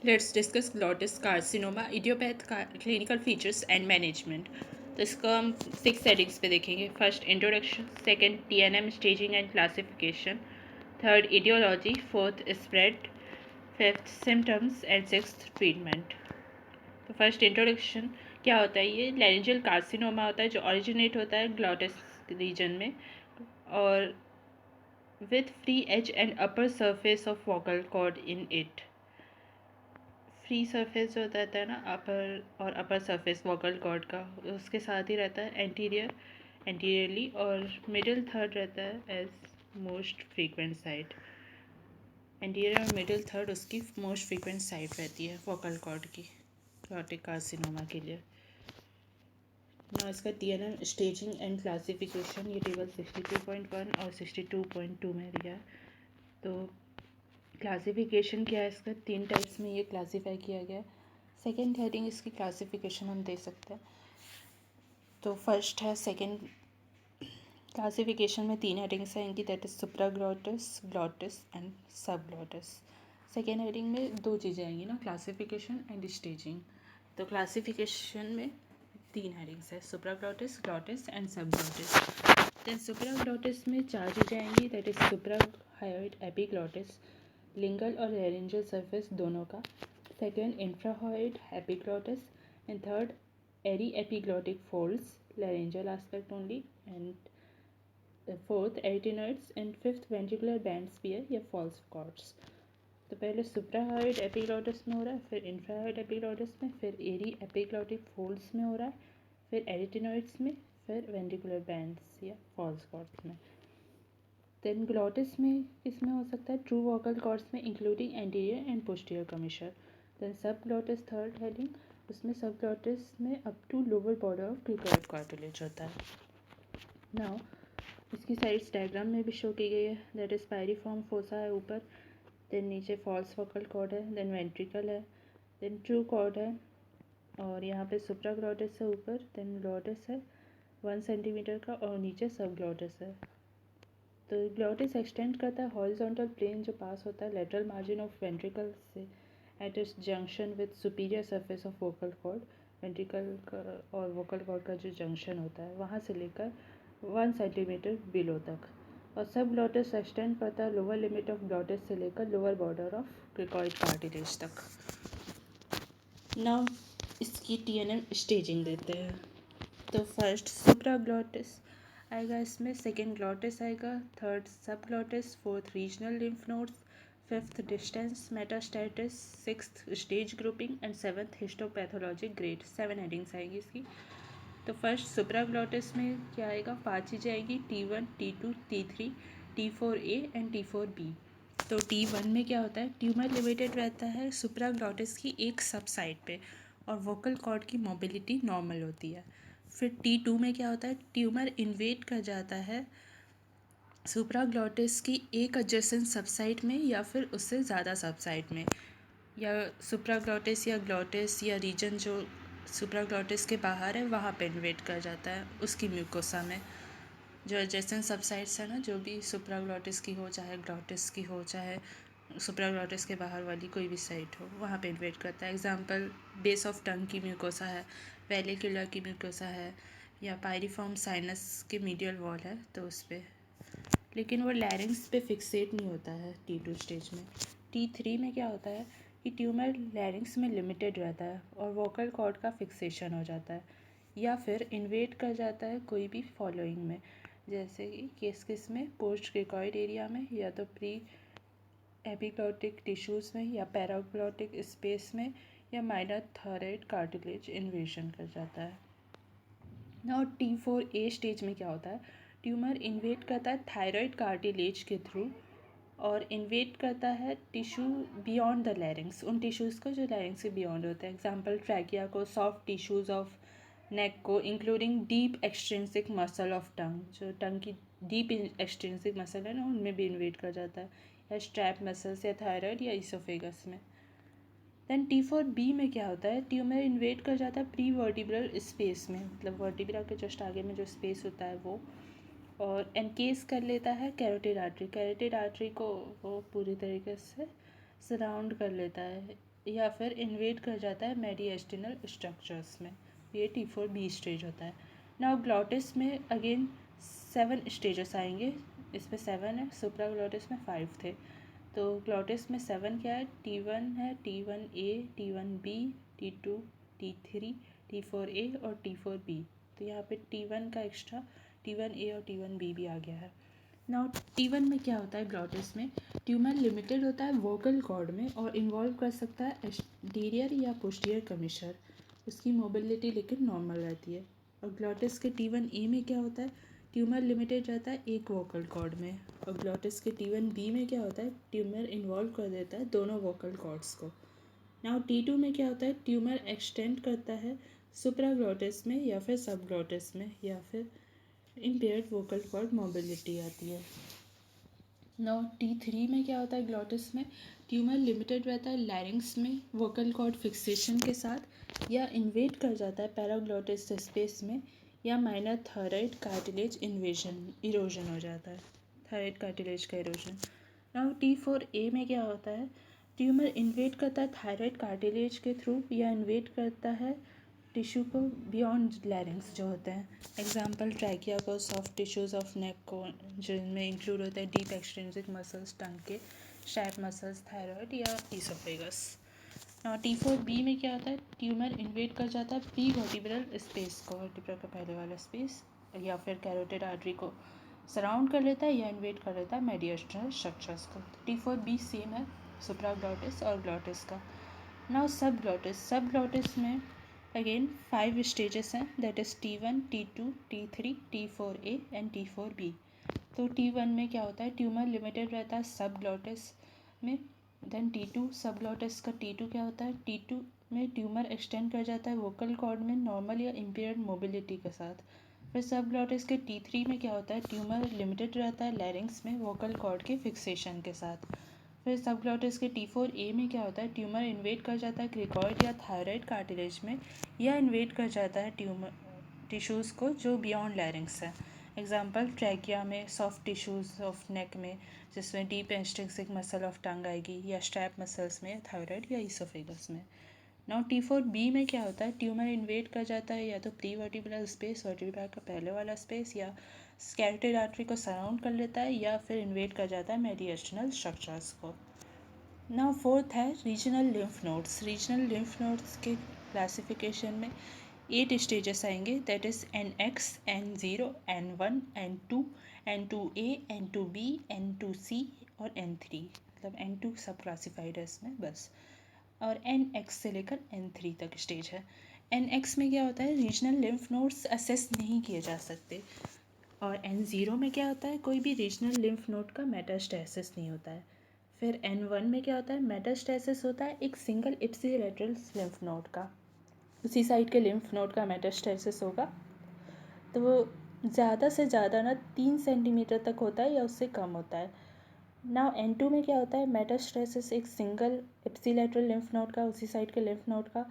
Let's discuss glottis carcinoma, idiopathic clinical features and management. तो इसको हम 6 सेटिंग्स पे देखेंगे. First introduction, second TNM staging and classification, third etiology, fourth spread, fifth symptoms and sixth treatment. तो first introduction क्या होता है. ये लैरिंजियल कार्सिनोमा होता है जो ओरिजिनेट होता है ग्लॉटिस रीजन में और with free edge and upper surface of vocal cord in it. Free surface जो रहता है ना अपर सरफेस वोकल कॉर्ड का, उसके साथ ही रहता है एंटीरियरली, और मिडिल थर्ड रहता है as most frequent site. Anterior और मिडिल थर्ड उसकी मोस्ट फ्रीक्वेंट साइट रहती है वोकल कॉर्ड की ग्लॉटिक कार्सिनोमा के लिए. ना इसका TNM स्टेजिंग एंड क्लासिफिकेशन ये टेबल 62.1 और 62.2 में दिया है. तो क्लासिफिकेशन क्या है इसका, 3 टाइप्स में ये क्लासीफाई किया गया है. सेकेंड हेडिंग इसकी क्लासिफिकेशन हम दे सकते हैं. तो फर्स्ट है सेकेंड क्लासिफिकेशन में 3 हेडिंग्स आएंगी, that is supraglottis, glottis and subglottis. Second heading में 2 चीज़ें आएंगी ना, क्लासिफिकेशन एंड स्टेजिंग. तो क्लासिफिकेशन में 3 हेडिंग्स है, supraglottis, glottis and subglottis. Then supraglottis में 4 चीज़ें आएंगी, that is suprahyoid epiglottis, lingual और लेरिंजियल सरफेस दोनों का. Second infrahyoid epiglottis and third aryepiglottic folds, laryngeal aspect only, and fourth arytenoids and fifth ventricular band sphere या false chords. तो पहले सुप्राहायोइड epiglottis में हो रहा है, फिर इंफ्राहायोइड एपिग्लॉटिस में, फिर एरी एपिग्लॉटिक फोल्ड्स में हो रहा है, फिर एरिटिनॉइड्स में, फिर वेंट्रिकुलर बैंड्स या फॉल्स कॉर्ड्स में. देन ग्लॉटिस में किसमें हो सकता है, ट्रू वोकल कॉर्ड्स में including anterior and posterior commissure. Then subglottis third heading, उसमें सब ग्लॉटिस में up to lower border of cricoid cartilage होता है. नाउ इसकी साइड्स डायग्राम में भी शो की गई है, दैट इज पायरिफॉर्म फोसा है ऊपर, देन नीचे फॉल्स वोकल कॉर्ड है, देन वेंट्रिकल है, देन ट्रू कॉर्ड है, और यहाँ पे सुप्रा ग्लॉटिस है ऊपर, देन ग्लॉटिस है 1 सेंटीमीटर का, और नीचे सब ग्लॉटिस है. तो ग्लॉटिस एक्सटेंड करता है हॉरिजॉन्टल प्लेन जो पास होता है लेटरल मार्जिन ऑफ वेंट्रिकल से at its junction with superior surface of vocal cord. Ventricle का और वोकल कॉर्ड का जो जंक्शन होता है वहाँ से लेकर 1 सेंटीमीटर बिलो तक. और सब ग्लॉटिस एक्सटेंड करता है लोअर लिमिट ऑफ ग्लॉटिस से लेकर lower border of cricoid cartilage तक. नाउ इसकी TNM स्टेजिंग देते हैं. तो फर्स्ट सुप्रा ग्लॉटिस आएगा, इसमें सेकेंड ग्लॉटिस आएगा, third subglottis, fourth regional lymph nodes, fifth distance metastasis, sixth stage grouping and seventh histopathologic grade. 7 headings आएंगी इसकी. तो फर्स्ट सुप्रा ग्लॉटिस में क्या आएगा, 5 चीज़ें आएगी, T1, T2, T3, T4A and T4B. तो T1 में क्या होता है, ट्यूमर लिमिटेड रहता है सुप्रा ग्लॉटिस की एक सब साइड पे और वोकल कॉर्ड की मोबिलिटी नॉर्मल होती है. फिर T2 में क्या होता है, ट्यूमर इन्वेड कर जाता है सुप्राग्लॉटिस की एक एडजेसेंट सबसाइट में या फिर उससे ज़्यादा सबसाइट में, या सुप्राग्लॉटिस या ग्लॉटिस या रीजन जो सुप्राग्लॉटिस के बाहर है वहाँ पे इन्वेड कर जाता है उसकी म्यूकोसा में. जो एडजेसेंट सबसाइट्स है ना, जो भी सुप्राग्लॉटिस की हो, चाहे ग्लॉटिस की हो, चाहे सुप्राग्लॉटिस के बाहर वाली कोई भी साइट हो, वहाँ पे इन्वेड करता है. एग्जांपल बेस ऑफ टंग की म्यूकोसा है, वेलिकुलर की म्यूकोसा है, या पायरिफॉर्म साइनस के मीडियल वॉल है तो उस पर. लेकिन वो लैरिंग्स पे फिक्सेट नहीं होता है T2 स्टेज में. T3 में क्या होता है कि ट्यूमर लैरिंग्स में लिमिटेड रहता है और वोकल कॉर्ड का फिक्सेशन हो जाता है या फिर इन्वेड कर जाता है कोई भी फॉलोइंग में, जैसे कि किस में पोस्ट क्रिकॉइड एरिया में, या तो प्री एपिग्लॉटिक टिश्यूज़ में, या पैराग्लॉटिक स्पेस में, या माइनर थायराइड कार्टिलेज इन्वेशन कर जाता है. और T4A स्टेज में क्या होता है, ट्यूमर इन्वेड करता है थायराइड कार्टिलेज के थ्रू और इन्वेड करता है टिश्यू बियॉन्ड द लैरिंग्स, उन टिश्यूज़ को जो लैरिंग्स से बियॉन्ड होते हैं. एग्जांपल ट्रैकिया को, सॉफ्ट टिश्यूज़ ऑफ नेक को, including deep extrinsic muscle of tongue, जो टंग की डीप एक्सट्रिंसिक मसल है ना उनमें भी इन्वेड कर जाता है, या स्ट्रैप मसल्स या थायराइड या इसोफेगस में. देन T4B में क्या होता है, ट्यूमर इन्वेड कर जाता है प्री वर्टिब्रल स्पेस में, मतलब वर्टिब्रा के जस्ट आगे में जो स्पेस होता है वो, और एनकेस कर लेता है कैरोटिड आर्टरी. कैरोटिड आर्टरी को वो पूरी तरीके से सराउंड कर लेता है या फिर इन्वेट कर जाता है मेडिएस्टिनल स्ट्रक्चर्स में। ये T4B स्टेज होता है। नाउ ग्लॉटिस में अगेन 7 स्टेजेस आएंगे, इसमें 7 है, सुप्राग्लॉटिस में 5 थे। तो ग्लॉटिस में 7 क्या है, T1 है, T1A, T1B, T2, T3, T4A और T4B। तो यहाँ पे T1 का एक्स्ट्रा T1A और T1B भी आ गया है। नाउ T1 में क्या होता है, ग्लॉटिस में ट्यूमर लिमिटेड होता है वोकल कॉर्ड में और इन्वॉल्व कर सकता है एंटीरियर या पोस्टीरियर कमिशर। उसकी मोबिलिटी लेकिन नॉर्मल रहती है। और ग्लॉटिस के T1A में क्या होता है, ट्यूमर लिमिटेड रहता है एक वोकल कॉर्ड में। और ग्लॉटिस के T1B में क्या होता है, ट्यूमर इन्वॉल्व कर देता है दोनों वोकल कॉर्ड्स को। नाउ T2 में क्या होता है, ट्यूमर एक्सटेंड करता है सुप्राग्लॉटिस में या फिर सबग्लॉटिस में, या फिर इम्पेयर्ड वोकल कॉर्ड मोबिलिटी आती है। नाउ T3 में क्या होता है, ग्लॉटिस में ट्यूमर लिमिटेड रहता है लैरिंग्स में वोकल कॉर्ड फिक्सेशन के साथ, या इन्वेट कर जाता है पैराग्लॉटिस स्पेस में, या माइनर थायराइड कार्टिलेज इरोजन हो जाता है, थायराइड कार्टिलेज का इरोजन। नाउ T4A में क्या होता है, ट्यूमर इन्वेट करता है थायराइड कार्टिलेज के थ्रू, या इन्वेट करता है टिश्यू को बियॉन्ड लैरिंग्स जो होते हैं। एग्जाम्पल ट्रैकिया को, सॉफ्ट टिश्यूज़ ऑफ नेक को, जिनमें इंक्लूड होता है डीप एक्सट्रिंसिक मसल्स, टंग के स्ट्रैप मसल्स, थायराइड या ईसोफेगस। T4B में क्या होता है, ट्यूमर इन्वेट कर जाता है प्री वर्टिब्रल स्पेस को, वर्टिब्रल का पहले वाला स्पेस, या फिर कैरोटिड आर्टरी को सराउंड कर लेता है या इन्वेट कर लेता है मेडिएस्टिनल स्ट्रक्चर्स को। T4B सेम है सुप्राग्लॉटिस और ग्लॉटिस का। नाउ सब ग्लॉटिस में अगेन 5 स्टेजेस हैं, that is T1, T2, T3, T4A and T4B। तो T1 में क्या होता है, ट्यूमर लिमिटेड रहता है सब ग्लॉटिस में। देन T2 सब ग्लॉटिस का T2 क्या होता है, T2 में ट्यूमर एक्सटेंड कर जाता है वोकल कॉर्ड में नॉर्मल या इम्पेयर्ड मोबिलिटी के साथ। फिर सब ग्लॉटिस के T3 में क्या होता है, ट्यूमर लिमिटेड रहता है लैरिंग्स में वोकल कॉर्ड के फिक्सेशन के साथ। फिर सबग्लॉटिस के T4A में क्या होता है, ट्यूमर इन्वेट कर जाता है क्रिकॉइड या थायराइड कार्टिलेज में, या इन्वेट कर जाता है ट्यूमर टिश्यूज़ को जो बियॉन्ड लैरिंग्स है। एग्जाम्पल ट्रैकिया में, सॉफ्ट टिश्यूज़ ऑफ नेक में जिसमें deep extrinsic muscle of tongue आएगी, या स्ट्रैप मसल्स में थायराइड या ईसोफेगस में। नाउ T4B में क्या होता है, ट्यूमर इन्वेट कर जाता है या तो प्री वर्टिब्रल स्पेस, वर्टिब्रा का पहले वाला स्पेस, या कैरोटिड आर्टरी को सराउंड कर लेता है, या फिर इन्वेट कर जाता है मेडिएस्टिनल स्ट्रक्चर्स को। नाउ फोर्थ है regional lymph nodes. Regional lymph nodes के क्लासिफिकेशन में 8 स्टेजेस आएंगे, that is NX, N0, N1, N2, N2A, N2B, N2C और N3। मतलब N2 सब क्लासिफाइड है इसमें बस, और NX से लेकर N3 तक स्टेज है। NX में क्या होता है, रीजनल लिम्फ नोड्स असेस नहीं किए जा सकते। और N0 में क्या होता है, कोई भी रीजनल लिम्फ नोड का मेटास्टेसिस नहीं होता है। फिर N1 में क्या होता है, मेटास्टेसिस होता है एक सिंगल इप्सिलैटरल लिम्फ नोड का, उसी साइड के लिम्फ नोड का मेटास्टेसिस होगा। तो वो ज़्यादा से ज़्यादा ना 3 सेंटीमीटर तक होता है या उससे कम होता है। नाउ N2 में क्या होता है, मेटास्टेसिस एक सिंगल इप्सिलैटरल लिम्फ नोड का, उसी साइड के लिम्फ नोड का,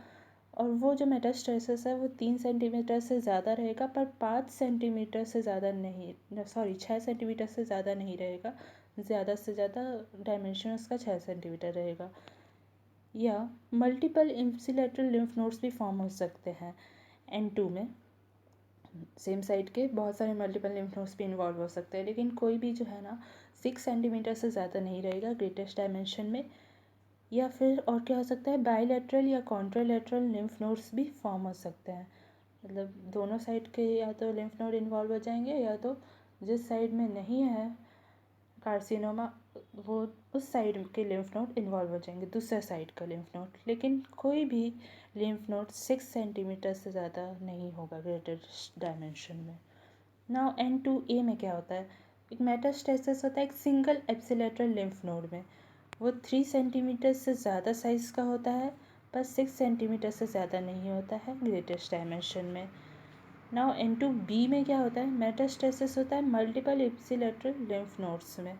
और वो जो मेटास्टेसिस है वो 3 सेंटीमीटर से ज़्यादा रहेगा, पर 5 सेंटीमीटर से ज़्यादा नहीं, 6 सेंटीमीटर से ज़्यादा नहीं रहेगा। ज़्यादा से ज़्यादा डायमेंशन उसका 6 सेंटीमीटर रहेगा। या मल्टीपल इप्सिलैटरल लिम्फ नोड्स भी फॉर्म हो सकते हैं N2 में, सेम साइड के बहुत सारे मल्टीपल लिम्फ नोड्स भी इन्वॉल्व हो सकते हैं, लेकिन कोई भी जो है ना 6 सेंटीमीटर से ज़्यादा नहीं रहेगा ग्रेटेस्ट डायमेंशन में। या फिर और क्या हो सकता है, बाईलैटरल या कॉन्ट्रालैटरल लिम्फ नोड्स भी फॉर्म हो सकते हैं। मतलब दोनों साइड के या तो लिम्फ नोड इन्वॉल्व हो जाएंगे, या तो जिस साइड में नहीं है कार्सिनोमा वो उस साइड के लिम्फ नोड इन्वॉल्व हो जाएंगे, दूसरे साइड का लिम्फ नोड। लेकिन कोई भी लिम्फ नोड 6 सेंटीमीटर से ज़्यादा नहीं होगा ग्रेटर डायमेंशन में। नाउ N2A में क्या होता है, एक मेटास्टेसिस होता है एक सिंगल एप्सिलैटरल लिम्फ नोड में। वो 3 सेंटीमीटर से ज़्यादा साइज़ का होता है, पर 6 सेंटीमीटर से ज़्यादा नहीं होता है ग्रेटेस्ट डायमेंशन में। नाउ N2B में क्या होता है, मेटास्टेसिस होता है मल्टीपल इप्सिलैटरल लिम्फ नोड्स में।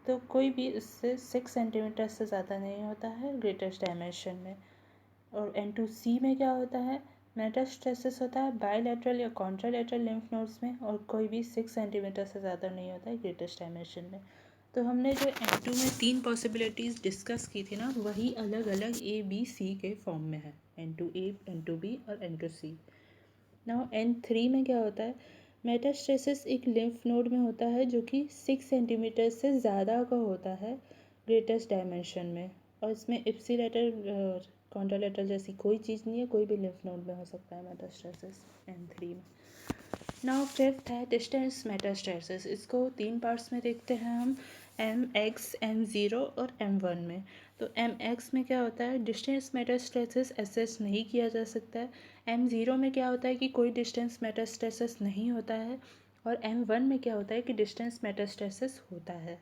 तो कोई भी इससे 6 सेंटीमीटर से ज़्यादा नहीं होता है ग्रेटेस्ट डायमेंशन में। और N2C में क्या होता है, मेटास्टेसिस होता है बाईलैटरल या कॉन्ट्रालैटरल लिम्फ नोड्स में, और कोई भी 6 सेंटीमीटर से ज़्यादा नहीं होता है ग्रेटेस्ट डायमेंशन में। तो हमने जो N2 में 3 पॉसिबिलिटीज़ डिस्कस की थी ना, वही अलग अलग ABC के फॉर्म में है, N2A, N2B और N2C। नाउ N3 में क्या होता है, मेटास्टेसिस एक लिम्फ नोड में होता है जो कि 6 सेंटीमीटर से ज़्यादा का होता है ग्रेटेस्ट डायमेंशन में, और इसमें इप्सिलेटरल कॉन्ट्रालेटरल जैसी कोई चीज़ नहीं है, कोई भी लिम्फ नोड में हो सकता है मेटास्टेसिस N3 में। नाउ फिफ्थ है डिस्टेंस मेटास्टेसिस। इसको 3 पार्ट्स में देखते हैं हम, MX, M0 और M1 में। तो MX में क्या होता है, डिस्टेंस मेटास्टेसिस एसेस नहीं किया जा सकता है। M0 में क्या होता है कि कोई डिस्टेंस मेटास्टेसिस नहीं होता है, और M1 में क्या होता है कि डिस्टेंस मेटास्टेसिस होता है।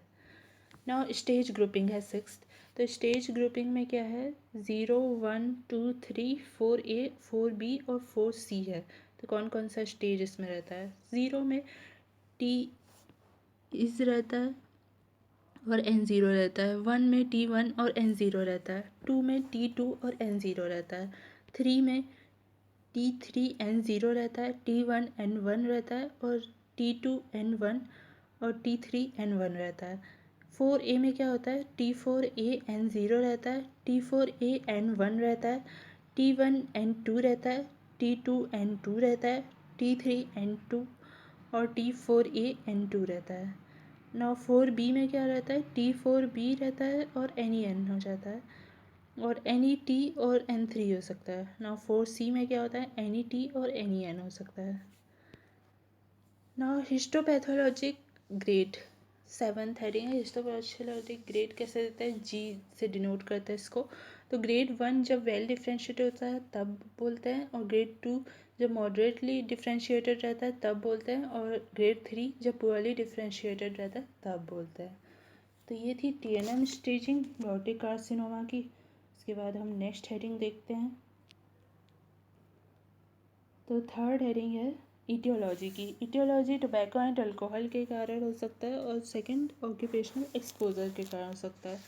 नाउ स्टेज ग्रुपिंग है सिक्स्थ। तो स्टेज ग्रुपिंग में क्या है, 0, 1, 2, 3, 4A, 4B और 4C है। तो कौन कौन सा स्टेज इसमें रहता है, 0 में T इज रहता है और N0 रहता है, 1 में T1 और N0 रहता है, 2 में T2 और N0 रहता है, 3 में T3 N0 रहता है, T1 N1 रहता है और T2 N1 और T3 N1 रहता है। 4A में क्या होता है, T4A N0 रहता है, T4A N1 रहता है, T1 N2 रहता है, T2 N2 रहता है, T3 N2 और T4A N2 रहता है। नाउ 4B में क्या रहता है, T4B रहता है और NEN हो जाता है, और NET और N3 हो सकता है। नाउ 4C में क्या होता है, NET और NEN हो सकता है। नाउ हिस्टोपैथोलॉजिक ग्रेड, 7th हेडिंग है। हिस्टोपैथोलॉजिक ग्रेड कैसे देते हैं, G से डिनोट करते हैं इसको। तो ग्रेड 1 जब वेल डिफ्रेंशिएटेड होता है तब बोलते हैं, और ग्रेड 2 जब मॉडरेटली डिफ्रेंशिएटेड रहता है तब बोलते हैं, और ग्रेड 3 जब पुअरली डिफ्रेंशिएटेड रहता है तब बोलते हैं। तो ये थी TNM स्टेजिंग एबॉर्टिक कार्सिनोमा की। इसके बाद हम नेक्स्ट हेडिंग देखते हैं। तो थर्ड हेडिंग है ईटियोलॉजी की। ईटियोलॉजी टोबैको एंड अल्कोहल के कारण हो सकता है, और सेकंड ऑक्यूपेशनल एक्सपोजर के कारण हो सकता है।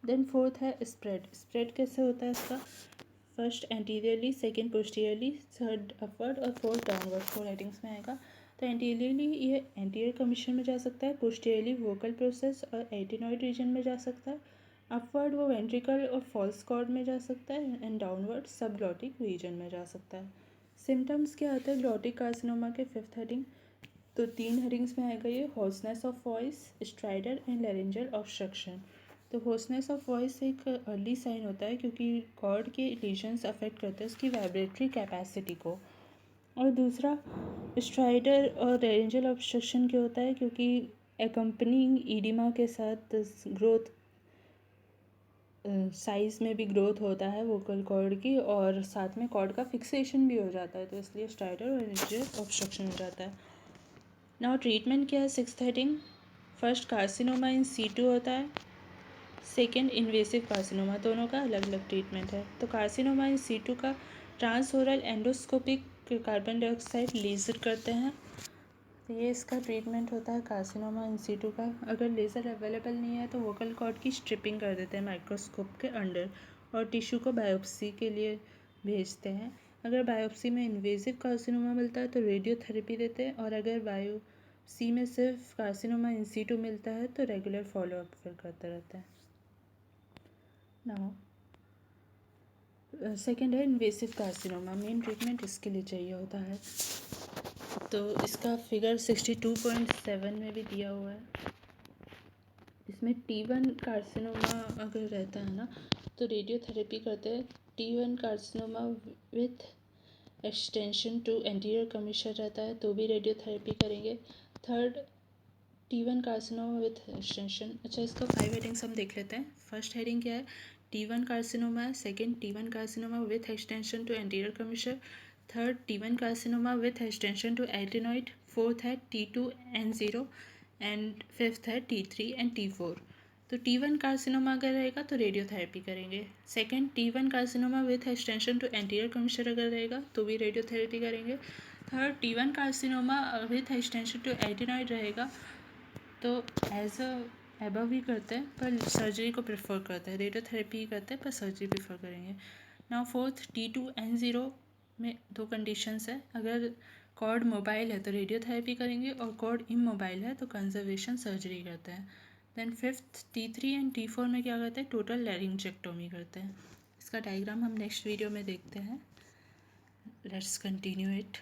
देन फोर्थ है स्प्रेड। स्प्रेड कैसे होता है इसका, first anteriorly, second posteriorly, third upward और फोर्थ डाउनवर्ड, 4 हेडिंग्स में आएगा। तो एंटीरियरली ये एंटीरियर कमीशन में जा सकता है, पोस्टीरियरली वोकल प्रोसेस और एटिनॉइड रीजन में जा सकता है, अपवर्ड वो वेंट्रिकल और फॉल्स कॉर्ड में जा सकता है, एंड डाउनवर्ड सबग्लॉटिक रीजन में जा सकता है। सिम्टम्स क्या होते हैं ग्लॉटिक कार्सिनोमा के, फिफ्थ हेडिंग। तो 3 हेडिंग्स में आएगा ये, hoarseness of voice, strider and laryngeal obstruction. तो हॉर्सनेस ऑफ वॉइस एक अर्ली साइन होता है क्योंकि कॉर्ड के लीजन्स अफेक्ट करते हैं उसकी वाइब्रेटरी कैपेसिटी को। और दूसरा स्ट्राइडर और लैरिंजल ऑब्स्ट्रक्शन क्या होता है, क्योंकि एकम्पनिंग ईडिमा के साथ ग्रोथ, साइज़ में भी ग्रोथ होता है वोकल कॉर्ड की, और साथ में कॉर्ड का फिक्सेशन भी हो जाता है, तो इसलिए स्ट्राइडर और लैरिंजल ऑब्स्ट्रक्शन हो जाता है। नाउ ट्रीटमेंट क्या है, sixth heading. First carcinoma in situ होता है, सेकेंड इन्वेसिव कार्सिनोमा, दोनों का अलग अलग ट्रीटमेंट है। तो कार्सिनोमा इन सीटू का ट्रांसओरल एंडोस्कोपिक कार्बन डाइऑक्साइड लेज़र करते हैं, तो ये इसका ट्रीटमेंट होता है कार्सिनोमा इन सीटू का। अगर लेज़र अवेलेबल नहीं है तो वोकल कॉर्ड की स्ट्रिपिंग कर देते हैं माइक्रोस्कोप के अंडर, और टिश्यू को बायोप्सी के लिए भेजते हैं। अगर बायोप्सी में इन्वेसिव कार्सिनोमा मिलता है तो रेडियोथेरेपी देते हैं, और अगर बायोप्सी में सिर्फ कार्सिनोमा इन सीटू मिलता है तो रेगुलर फॉलोअप फिर करते रहते हैं। नाउ सेकेंड है इन्वेसिव कार्सिनोमा, मेन ट्रीटमेंट इसके लिए चाहिए होता है। तो इसका फिगर 62.7 में भी दिया हुआ है। इसमें T1 कार्सिनोमा अगर रहता है ना तो रेडियोथेरेपी करते हैं। T1 carcinoma with extension to anterior commissure रहता है तो भी रेडियोथेरेपी करेंगे। Third T1 carcinoma with extension. अच्छा, इसका 5 हेडिंग्स हम देख लेते हैं। फर्स्ट हेडिंग क्या है, T1 कार्सिनोमा है, second T1 carcinoma with extension to anterior commission, third T1 carcinoma with extension to arytenoid, fourth है T2 N0 एंड फिफ्थ है T3 एंड T4। तो T1 कार्सिनोमा अगर रहेगा तो रेडियोथेरेपी करेंगे। Second T1 carcinoma with extension to anterior commission अगर रहेगा तो भी रेडियोथेरेपी करेंगे। Third T1 carcinoma with extension to arytenoid रहेगा तो एज एबव ही करते हैं, पर सर्जरी को प्रेफर करते हैं, रेडियोथेरेपी ही करते हैं पर सर्जरी प्रेफर करेंगे। नाउ फोर्थ T2 N0 में 2 कंडीशंस है, अगर कॉर्ड मोबाइल है तो रेडियोथेरेपी करेंगे, और कॉर्ड इमोबाइल है तो कंजर्वेशन सर्जरी करते हैं। Then fifth T3 and T4 में क्या करते हैं, टोटल लैरिंजेक्टोमी करते हैं। इसका डायग्राम हम नेक्स्ट वीडियो में देखते हैं। Let's continue it.